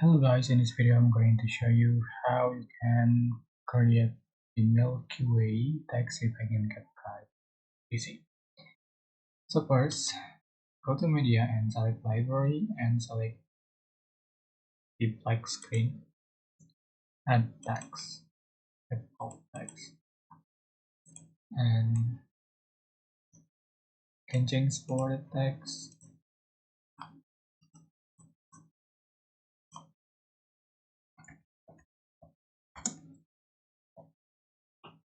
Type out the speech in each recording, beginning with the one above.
Hello guys, in this video I'm going to show you how you can create the Milky Way text effect in CapCut PC. So first, go to media and select library and select the black screen, add text, add alt text, and you can change for the text.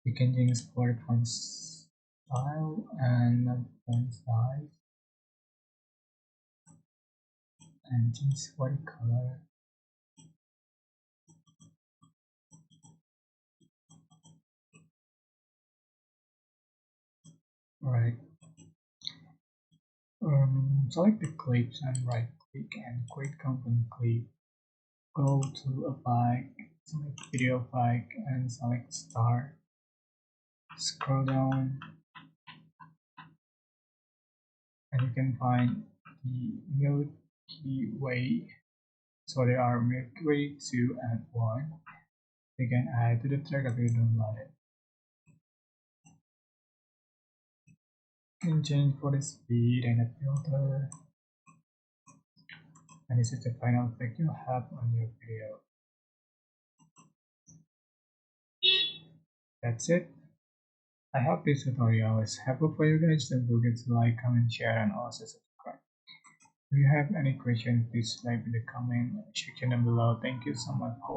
You can change for the font style and font size and change for the color. Right. Select the clips and right click and create component clip. Go to Effect, select Video Effect and select Start. Scroll down and you can find the Milky Way. So there are Milky Way 2 and 1. You can add to the track if you don't like it. You can change for the speed and the filter. And this is the final effect you have on your video. That's it. I hope this tutorial is helpful for you guys. Don't forget to like, comment, share, and also subscribe. If you have any question, please leave in the comment section down below. Thank you so much for watching.